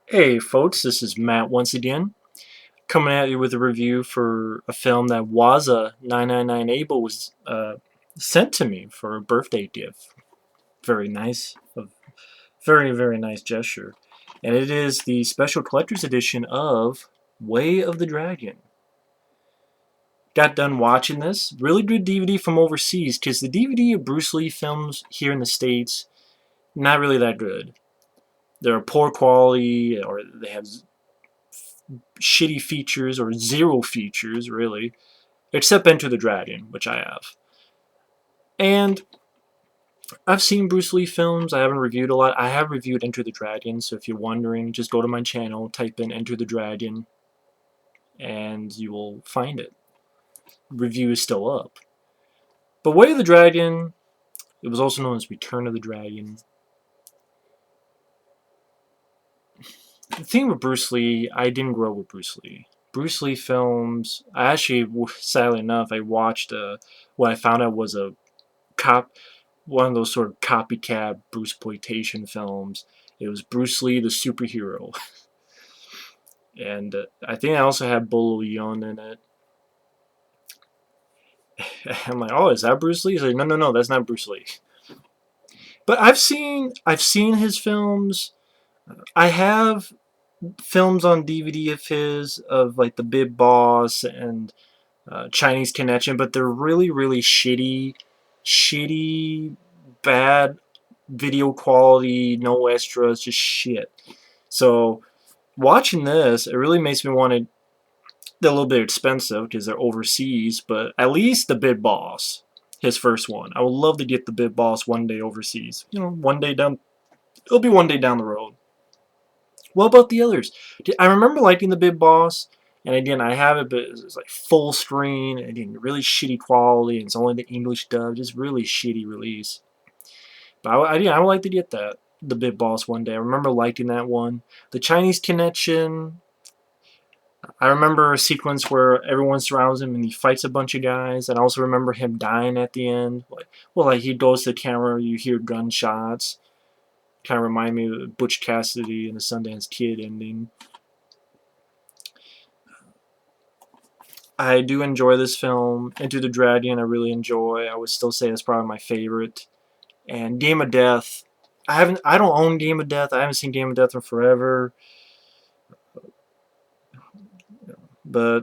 Hey folks, this is Matt once again, coming at you with a review for a film that Waza 999 Abel was sent to me for a birthday gift. Very nice, a very nice gesture. And it is the special collector's edition of Way of the Dragon. Got done watching this. Really good DVD from overseas, because the DVD of Bruce Lee films here in the States, not really that good. They're poor quality, or they have shitty features or zero features really, except Enter the Dragon, which I have. And I've seen Bruce Lee films. I haven't reviewed a lot. I have reviewed Enter the Dragon, so if you're wondering, just go to my channel, type in Enter the Dragon, and you will find it. Review is still up. But Way of the Dragon, it was also known as Return of the Dragon. The thing with Bruce Lee, I didn't grow up with Bruce Lee. Bruce Lee films, I actually, sadly enough, I watched what I found out was a one of those sort of copycat Bruceploitation films. It was Bruce Lee the superhero, and I think I also had Bolo Yeon in it. I'm like, oh, is that Bruce Lee? He's like, no, that's not Bruce Lee. But I've seen his films. I have films on DVD of his, of like The Big Boss and Chinese Connection, but they're really shitty, bad video quality, no extras, just shit. So watching this, it really makes me want to. They're a little bit expensive because they're overseas, but at least the Big Boss, his first one. I would love to get the Big Boss one day overseas. You know, one day down. It'll be one day down the road. What about the others? I remember liking the Big Boss, and again, I have it, but it's like full screen, and again, really shitty quality, and it's only the English dub, just really shitty release. But I would like to get that, the Big Boss one day. I remember liking that one. The Chinese Connection, I remember a sequence where everyone surrounds him and he fights a bunch of guys, and I also remember him dying at the end. Like he goes to the camera, you hear gunshots. Kind of remind me of Butch Cassidy and the Sundance Kid ending. I do enjoy this film. Into the Dragon, I really enjoy. I would still say it's probably my favorite. And Game of Death, I don't own Game of Death. I haven't seen Game of Death in forever. But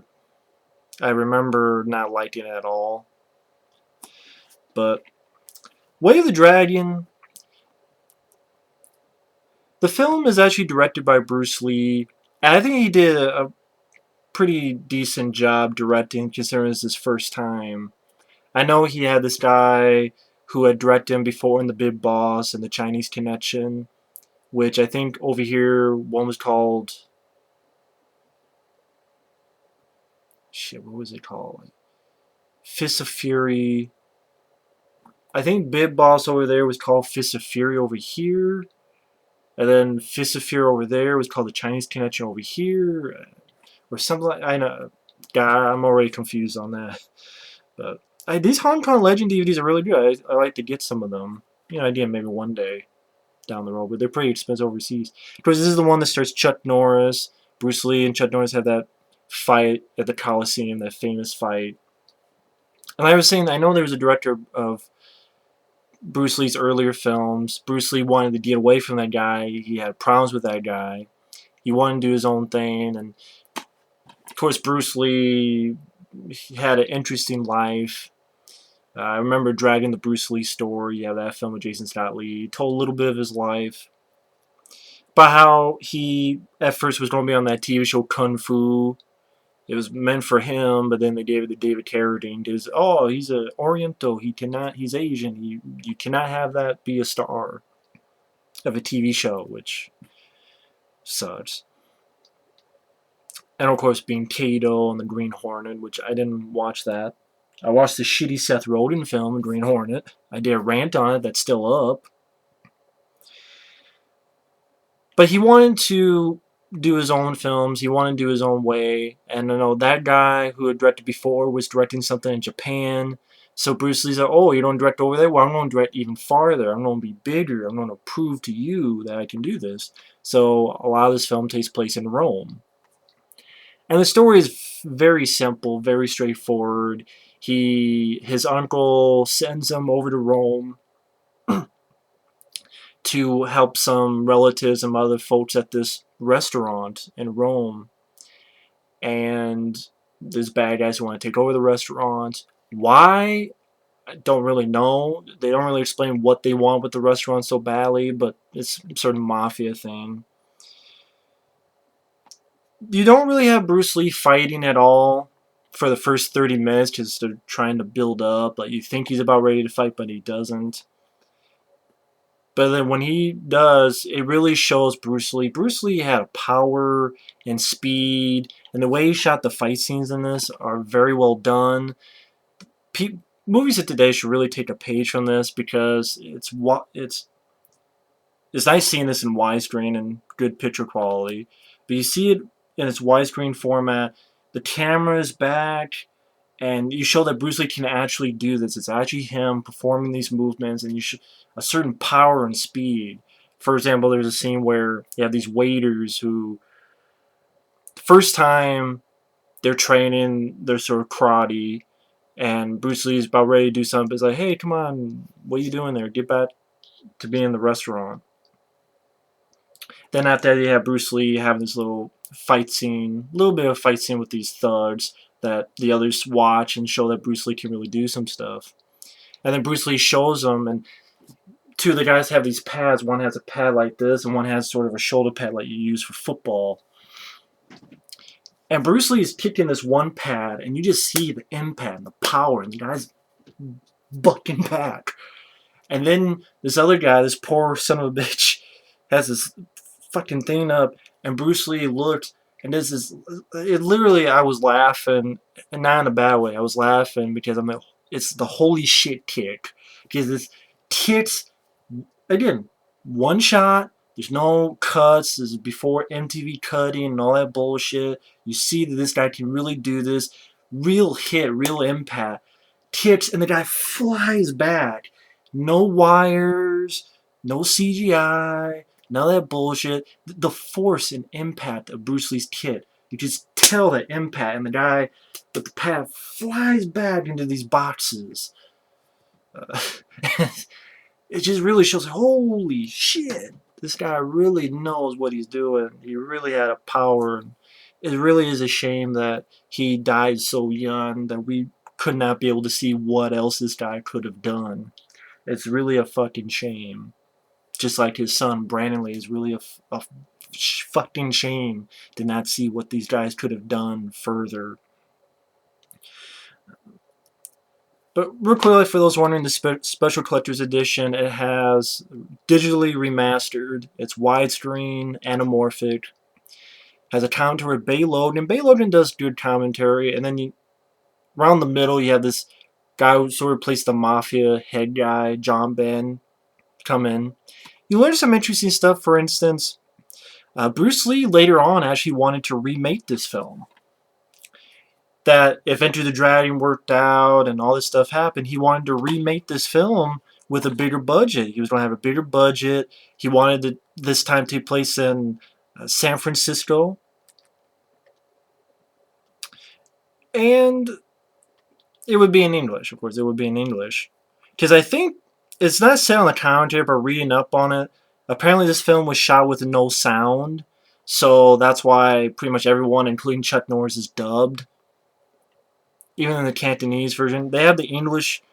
I remember not liking it at all. But Way of the Dragon, the film is actually directed by Bruce Lee. And I think he did a pretty decent job directing, considering it's his first time. I know he had this guy who had directed him before in The Big Boss and The Chinese Connection, which I think over here one was called. Shit, what was it called? Fist of Fury. I think Big Boss over there was called Fist of Fury over here. And then Fist of Fury over there was called The Chinese Connection over here. Or something like, I know. God, I'm already confused on that. But these Hong Kong Legend DVDs are really good. I like to get some of them. You know, again, maybe one day down the road, but they're pretty expensive overseas. Of course, this is the one that starts Chuck Norris. Bruce Lee and Chuck Norris had that fight at the Colosseum, that famous fight. And I was saying, I know there was a director of Bruce Lee's earlier films. Bruce Lee wanted to get away from that guy. He had problems with that guy. He wanted to do his own thing. And, of course, Bruce Lee had an interesting life. I remember Dragging the Bruce Lee Story. Yeah, that film with Jason Scott Lee. He told a little bit of his life. About how he, at first, was going to be on that TV show Kung Fu. It was meant for him, but then they gave it to David Carradine because, oh, he's an Oriental. He's Asian. You cannot have that be a star of a TV show, which sucks. And, of course, being Kato and the Green Hornet, which I didn't watch that. I watched the shitty Seth Rogen film, Green Hornet. I did a rant on it that's still up. But he wanted to do his own films. He wanted to do his own way. And you know, that guy who had directed before was directing something in Japan. So Bruce Lee's like, oh, you don't direct over there? Well, I'm going to direct even farther. I'm going to be bigger. I'm going to prove to you that I can do this. So a lot of this film takes place in Rome. And the story is very simple, very straightforward. His uncle sends him over to Rome to help some relatives and other folks at this restaurant in Rome. And there's bad guys who want to take over the restaurant. Why? I don't really know. They don't really explain what they want with the restaurant so badly, but it's a certain mafia thing. You don't really have Bruce Lee fighting at all for the first 30 minutes because they're trying to build up. Like, you think he's about ready to fight, but he doesn't. But then when he does, it really shows Bruce Lee. Bruce Lee had power and speed, and the way he shot the fight scenes in this are very well done. Movies of today should really take a page from this because it's nice seeing this in widescreen and good picture quality. But you see it in its widescreen format. The camera is back, and you show that Bruce Lee can actually do this. It's actually him performing these movements, and you show a certain power and speed. For example, there's a scene where you have these waiters who, the first time they're training, they're sort of karate, and Bruce Lee's about ready to do something. It's like, hey, come on, what are you doing there? Get back to being in the restaurant. Then after that, you have Bruce Lee having this little fight scene, a little bit of a fight scene with these thugs that the others watch and show that Bruce Lee can really do some stuff. And then Bruce Lee shows them, and two of the guys have these pads. One has a pad like this, and one has sort of a shoulder pad like you use for football. And Bruce Lee is kicking this one pad, and you just see the impact and the power, and the guy's bucking back. And then this other guy, this poor son of a bitch, has this fucking thing up, and Bruce Lee looks, and this is, it literally, I was laughing, and not in a bad way. I was laughing because it's the holy shit kick. Because this kicks, again, one shot, there's no cuts, this is before MTV cutting and all that bullshit. You see that this guy can really do this. Real hit, real impact. Kicks, and the guy flies back. No wires, no CGI, none of that bullshit. The force and impact of Bruce Lee's kick. You just tell that impact, and the guy with the pad flies back into these boxes. Uh, it just really shows, holy shit, this guy really knows what he's doing. He really had a power. It really is a shame that he died so young, that we could not be able to see what else this guy could have done. It's really a fucking shame. Just like his son, Brandon Lee, is really a fucking shame to not see what these guys could have done further. But real quickly, for those wondering, the Special Collector's Edition, it has digitally remastered. It's widescreen, anamorphic. Has a commentary with Bay Logan. Bay Logan does good commentary. And then around the middle, you have this guy who sort of plays the Mafia head guy, John Ben, come in. You learn some interesting stuff. For instance, Bruce Lee later on actually wanted to remake this film. That if Enter the Dragon worked out and all this stuff happened, he wanted to remake this film with a bigger budget. He was going to have a bigger budget. He wanted this time to take place in San Francisco. And it would be in English, of course. It would be in English. Because I think it's not said on the commentary, but reading up on it, apparently this film was shot with no sound. So that's why pretty much everyone, including Chuck Norris, is dubbed. Even in the Cantonese version. They have the English,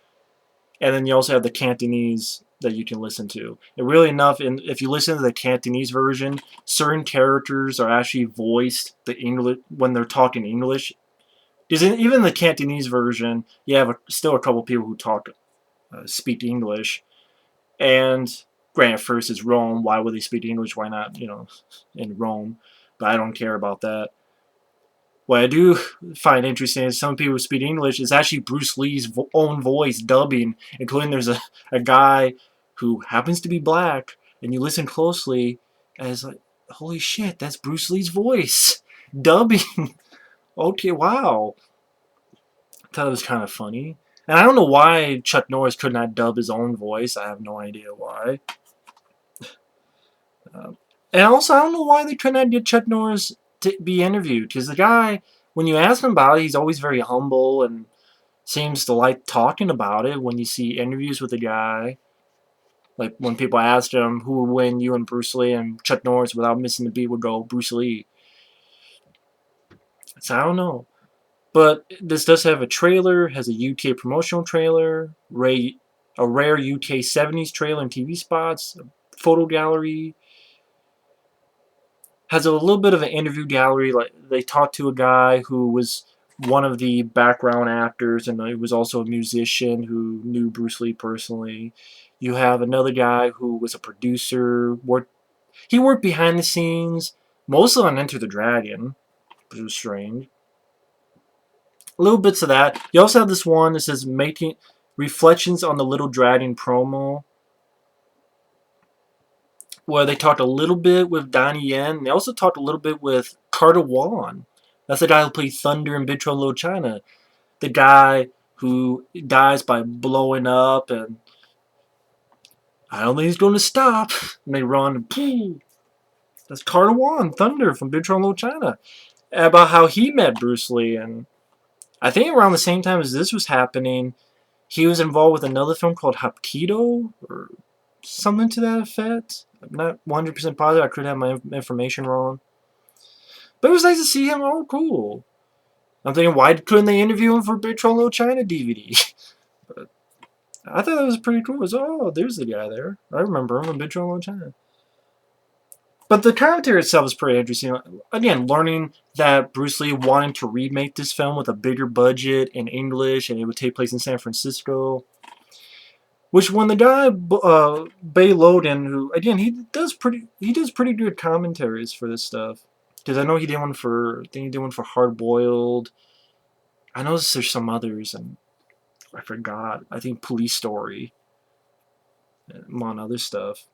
and then you also have the Cantonese that you can listen to. And really enough, if you listen to the Cantonese version, certain characters are actually voiced the English when they're talking English. Because even in the Cantonese version, you have still a couple people who speak English. And granted, first is Rome. Why would they speak English? Why not, in Rome? But I don't care about that. What I do find interesting is some people who speak English is actually Bruce Lee's own voice dubbing, including there's a guy who happens to be black, and you listen closely, and it's like, holy shit, that's Bruce Lee's voice dubbing. Okay, wow. I thought it was kind of funny. And I don't know why Chuck Norris could not dub his own voice. I have no idea why. And also, I don't know why they could not get Chuck Norris to be interviewed, because the guy, when you ask him about it, he's always very humble and seems to like talking about it. When you see interviews with the guy, like when people asked him who would win, you and Bruce Lee, and Chuck Norris, without missing the beat, would go Bruce Lee. So I don't know. But this does have a trailer, has a UK promotional trailer, a rare UK 70s trailer and TV spots, a photo gallery, has a little bit of an interview gallery. Like they talked to a guy who was one of the background actors, and he was also a musician who knew Bruce Lee personally. You have another guy who was a producer. He worked behind the scenes, mostly on Enter the Dragon, which was strange. Little bits of that. You also have this one that says making reflections on the Little Dragon promo, where they talked a little bit with Donnie Yen. They also talked a little bit with Carter Wan. That's the guy who played Thunder in Big Trouble in Little China. The guy who dies by blowing up, and I don't think he's going to stop. And they run, and poof. That's Carter Wan, Thunder from Big Trouble in Little China. About how he met Bruce Lee, and I think around the same time as this was happening, he was involved with another film called Hapkido, or something to that effect. I'm not 100% positive. I could have my information wrong. But it was nice to see him. Oh, cool. I'm thinking, why couldn't they interview him for Big Trouble in Little China DVD? But I thought that was pretty cool. It was, oh, there's the guy there. I remember him in Big Trouble in Little China. But the commentary itself is pretty interesting. Again, learning that Bruce Lee wanted to remake this film with a bigger budget in English, and it would take place in San Francisco. Which, when the guy Bay Loden, who again he does pretty good commentaries for this stuff, because I know he did one for, I think he did one for Hard Boiled. I know there's some others, and I forgot. I think Police Story, among other stuff.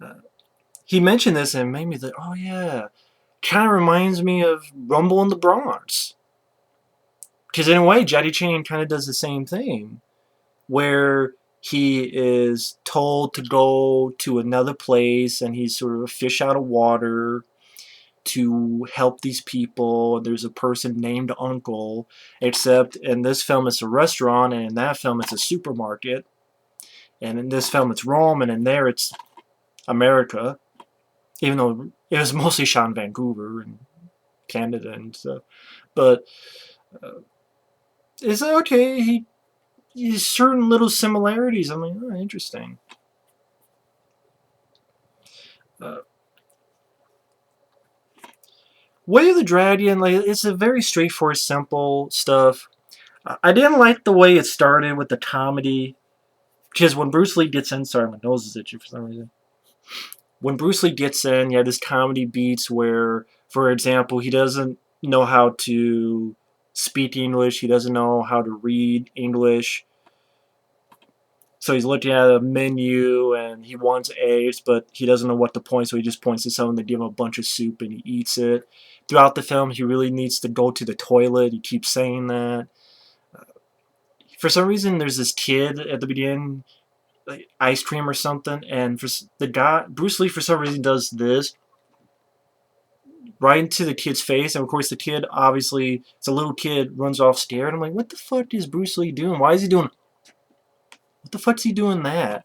Uh, he mentioned this and it made me think, oh yeah, kind of reminds me of Rumble in the Bronx. Because in a way, Jackie Chan kind of does the same thing, where he is told to go to another place and he's sort of a fish out of water to help these people. There's a person named Uncle, except in this film it's a restaurant, and in that film it's a supermarket. And in this film it's Rome, and in there it's America, even though it was mostly shot in Vancouver and Canada and stuff. But it's okay. He's certain little similarities. I'm like, oh, interesting. Uh, Way of the Dragon, like it's a very straightforward, simple stuff. I didn't like the way it started with the comedy, because when Bruce Lee gets in, sorry, my nose is itchy for some reason. When Bruce Lee gets in, you have this comedy beats where, for example, he doesn't know how to speak English, he doesn't know how to read English. So he's looking at a menu and he wants eggs, but he doesn't know what to point, so he just points to someone. They give him a bunch of soup and he eats it. Throughout the film, he really needs to go to the toilet. He keeps saying that. For some reason, there's this kid at the beginning, like ice cream or something, and for the guy, Bruce Lee, for some reason does this right into the kid's face, and of course the kid, obviously, it's a little kid, runs off scared. I'm like, what the fuck is Bruce Lee doing? Why is he doing? What the fuck's he doing that?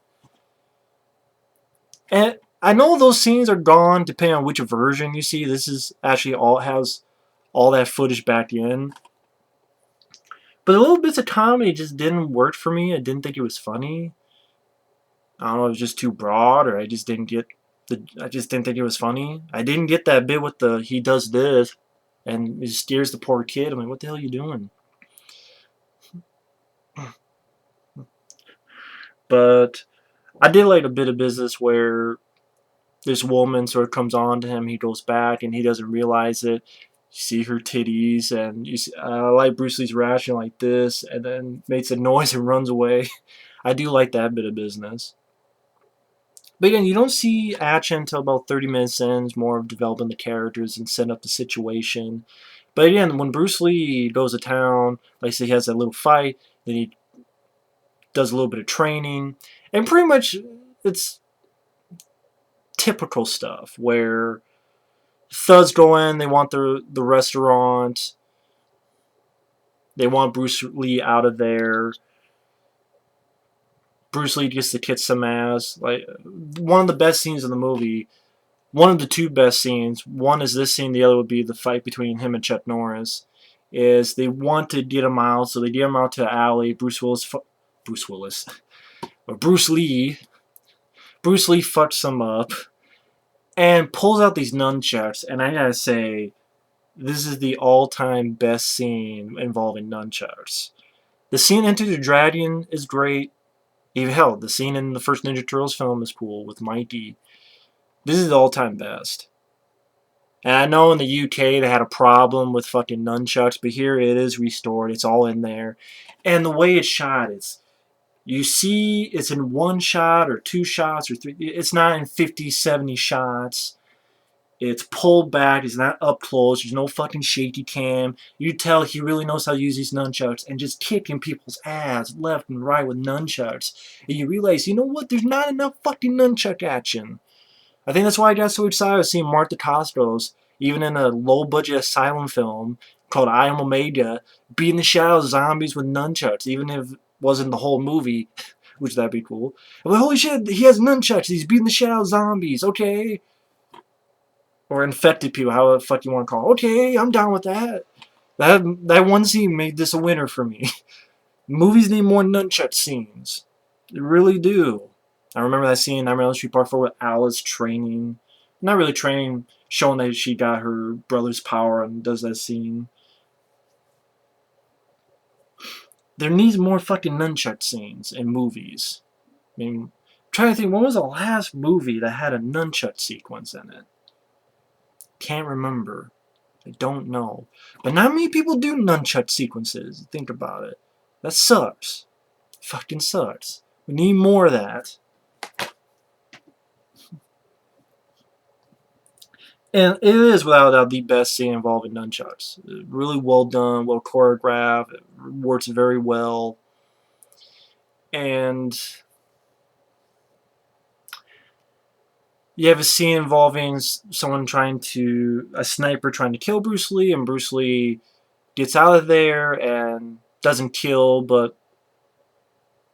And I know those scenes are gone depending on which version you see. This is actually has all that footage back in. But the little bits of comedy just didn't work for me. I didn't think it was funny. I don't know, it was just too broad, or I just didn't get I just didn't think it was funny. I didn't get that bit with the he does this and he scares the poor kid. I'm like, what the hell are you doing? But I did like a bit of business where this woman sort of comes on to him. He goes back and he doesn't realize it. You see her titties, and you see, I like Bruce Lee's reaction like this, and then makes a noise and runs away. I do like that bit of business. But again, you don't see action until about 30 minutes in. It's more of developing the characters and setting up the situation. But again, when Bruce Lee goes to town, like I say, he has that little fight, then he does a little bit of training, and pretty much it's typical stuff where thugs go in, they want the restaurant, they want Bruce Lee out of there. Bruce Lee gets to kick some ass. Like, one of the best scenes in the movie, one of the two best scenes, one is this scene, the other would be the fight between him and Chuck Norris, is they want to get him out, so they get him out to the alley. Bruce Lee fucks him up and pulls out these nunchucks, and I gotta say, this is the all-time best scene involving nunchucks. The scene Enter the Dragon is great. Even hell, the scene in the first Ninja Turtles film is cool with Mikey. This is the all-time best. And I know in the UK they had a problem with fucking nunchucks, but here it is restored. It's all in there. And the way it's shot, you see it's in one shot or two shots or three. It's not in 50, 70 shots. It's pulled back. It's not up close. There's no fucking shaky cam. You tell he really knows how to use these nunchucks and just kicking people's ass left and right with nunchucks. And you realize, you know what? There's not enough fucking nunchuck action. I think that's why I got so excited seeing Martha Costos, even in a low-budget asylum film called I Am Omega, beating the shit out of zombies with nunchucks, even if it wasn't the whole movie, which that'd be cool. I'm like, holy shit, he has nunchucks. He's beating the shit out of zombies. Okay. Or infected people, however the fuck you want to call it. Okay, I'm down with that. That one scene made this a winner for me. Movies need more nunchuck scenes. They really do. I remember that scene in Nightmare on Elm Street Part 4 with Alice training. Not really training, showing that she got her brother's power and does that scene. There needs more fucking nunchuck scenes in movies. I mean, I'm trying to think, when was the last movie that had a nunchuck sequence in it? Can't remember. I don't know. But not many people do nunchuck sequences. Think about it. That sucks. Fucking sucks. We need more of that. And it is, without a doubt, the best scene involving nunchucks. Really well done, well choreographed. It works very well. And you have a scene involving a sniper trying to kill Bruce Lee, and Bruce Lee gets out of there and doesn't kill, but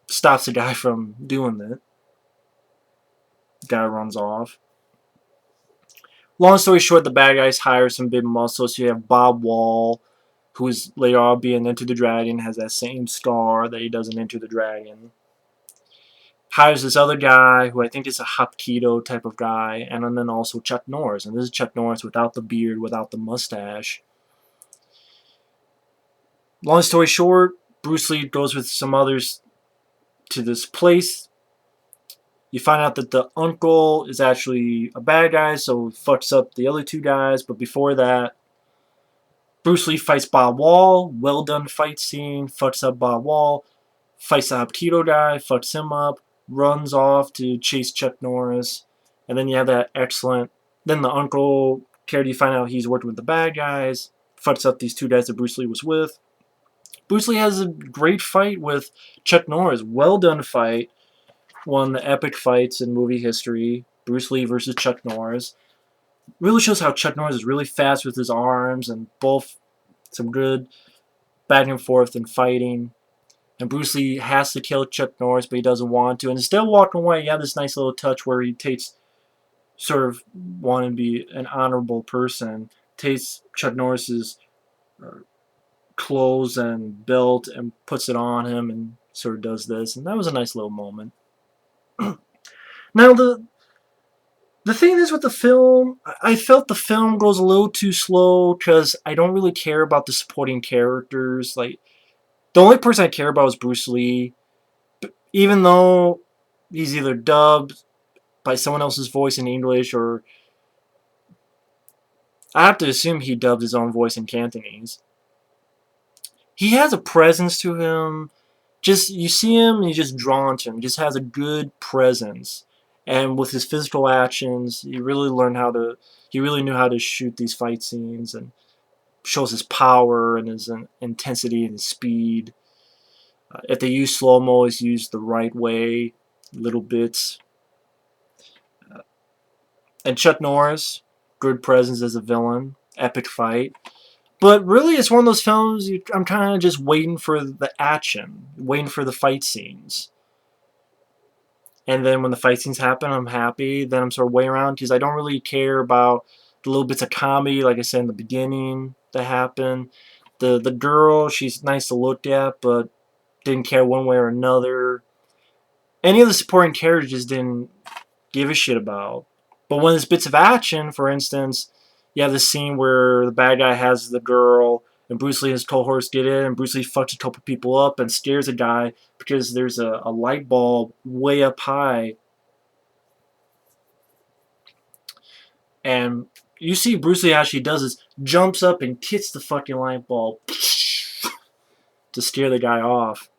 stops the guy from doing it. The guy runs off. Long story short, the bad guys hire some big muscles. So you have Bob Wall, who is later on being Enter the Dragon, has that same scar that he does in Enter the Dragon. Hires this other guy who I think is a Hapkido type of guy, and then also Chuck Norris. And this is Chuck Norris without the beard, without the mustache. Long story short, Bruce Lee goes with some others to this place. You find out that the uncle is actually a bad guy, so he fucks up the other two guys. But before that, Bruce Lee fights Bob Wall. Well done fight scene. Fucks up Bob Wall. Fights the Hapkido guy. Fucks him up. Runs off to chase Chuck Norris. And then you have that excellent... Then the uncle, you find out he's working with the bad guys. Fucks up these two guys that Bruce Lee was with. Bruce Lee has a great fight with Chuck Norris. Well done fight. One of the epic fights in movie history. Bruce Lee versus Chuck Norris. Really shows how Chuck Norris is really fast with his arms, and both some good back and forth and fighting. And Bruce Lee has to kill Chuck Norris, but he doesn't want to. And instead of walking away, you have this nice little touch where he takes, sort of wanting to be an honorable person, takes Chuck Norris's clothes and belt and puts it on him and sort of does this. And that was a nice little moment. Now, the thing is with the film, I felt the film goes a little too slow because I don't really care about the supporting characters. Like, the only person I care about is Bruce Lee. Even though he's either dubbed by someone else's voice in English, or I have to assume he dubbed his own voice in Cantonese. He has a presence to him. Just, you see him and you're just drawn to him. He just has a good presence. And with his physical actions, he really knew how to shoot these fight scenes, and shows his power and his intensity and his speed. If they use slow-mo, it's used the right way, little bits. And Chuck Norris, good presence as a villain, epic fight. But really, it's one of those films I'm kind of just waiting for the action, waiting for the fight scenes. And then when the fight scenes happen, I'm happy. Then I'm sort of way around because I don't really care about the little bits of comedy, like I said in the beginning, that happen. The girl, she's nice to look at, but didn't care one way or another. Any of the supporting characters just didn't give a shit about. But when there's bits of action, for instance, you have this scene where the bad guy has the girl, and Bruce Lee and his cohorts get in, and Bruce Lee fucks a couple people up and scares a guy because there's a light bulb way up high. And you see Bruce Lee actually does this, jumps up and hits the fucking light bulb to scare the guy off.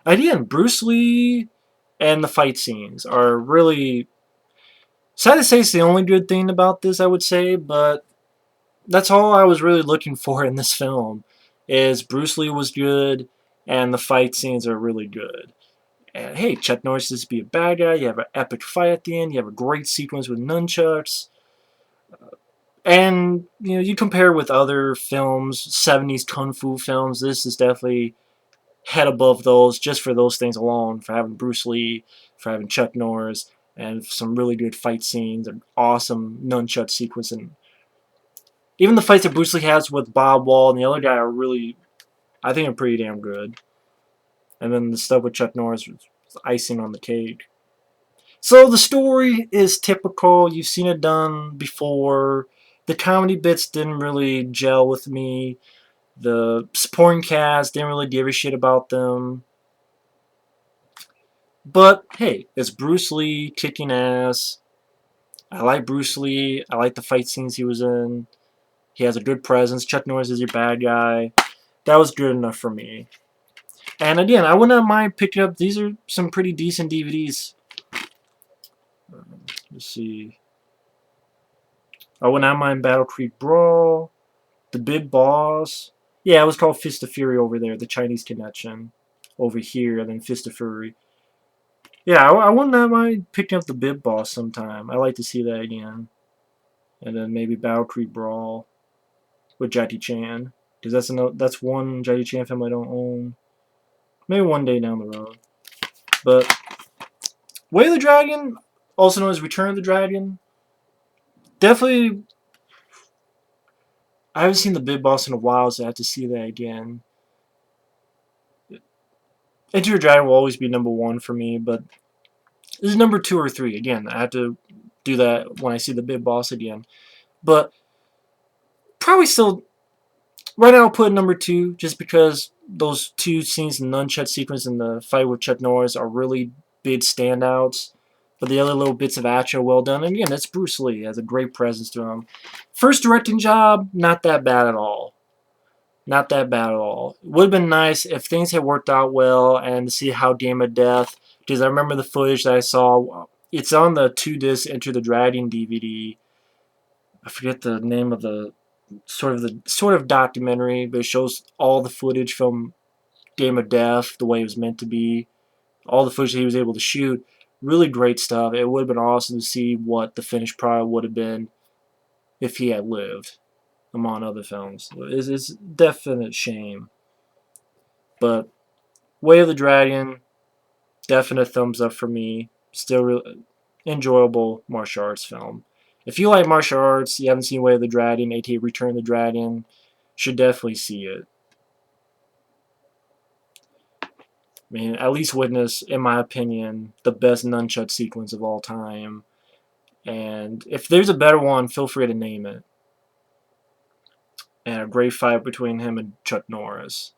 Again, Bruce Lee and the fight scenes are really, sad to say it's the only good thing about this, I would say, but that's all I was really looking for in this film, is Bruce Lee was good, and the fight scenes are really good. And hey, Chuck Norris is to be a bad guy, you have an epic fight at the end, you have a great sequence with nunchucks, and you compare with other films, 70s kung fu films, this is definitely head above those just for those things alone, for having Bruce Lee, for having Chuck Norris, and some really good fight scenes, and awesome nunchuck sequence, and even the fights that Bruce Lee has with Bob Wall and the other guy are really, I think, are pretty damn good. And then the stuff with Chuck Norris was icing on the cake. So the story is typical. You've seen it done before. The comedy bits didn't really gel with me. The supporting cast didn't really give a shit about them. But hey, it's Bruce Lee kicking ass. I like Bruce Lee. I like the fight scenes he was in. He has a good presence. Chuck Norris is your bad guy. That was good enough for me. And again, I wouldn't mind picking up. These are some pretty decent DVDs. Let's see. I wouldn't mind Battle Creek Brawl, The Big Boss. Yeah, it was called Fist of Fury over there, the Chinese connection. Over here, and then Fist of Fury. Yeah, I wouldn't mind picking up The Big Boss sometime. I like to see that again. And then maybe Battle Creek Brawl with Jackie Chan. Because that's one Jackie Chan film I don't own. Maybe one day down the road. But Way of the Dragon, also known as Return of the Dragon, definitely. I haven't seen The Big Boss in a while, so I have to see that again. Enter the Dragon will always be number one for me, but this is number 2 or 3. Again, I have to do that when I see The Big Boss again. But probably still, right now I'll put number 2, just because those 2 scenes, the nunchuck sequence and the fight with Chuck Norris, are really big standouts. But the other little bits of action are well done. And again, that's Bruce Lee. He has a great presence to him. First directing job, not that bad at all. Not that bad at all. It would have been nice if things had worked out well and to see how Game of Death, because I remember the footage that I saw. It's on the 2-disc Enter the Dragon DVD. I forget the name of the sort of documentary, but it shows all the footage from Game of Death the way it was meant to be. All the footage that he was able to shoot. Really great stuff. It would have been awesome to see what the finished product would have been if he had lived, among other films. It's a definite shame. But Way of the Dragon, definite thumbs up for me. Still enjoyable martial arts film. If you like martial arts, you haven't seen Way of the Dragon, aka Return of the Dragon, should definitely see it. I mean, at least witness, in my opinion, the best nunchuck sequence of all time. And if there's a better one, feel free to name it. And a great fight between him and Chuck Norris.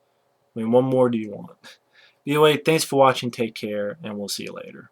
I mean, what more do you want? Anyway, thanks for watching, take care, and we'll see you later.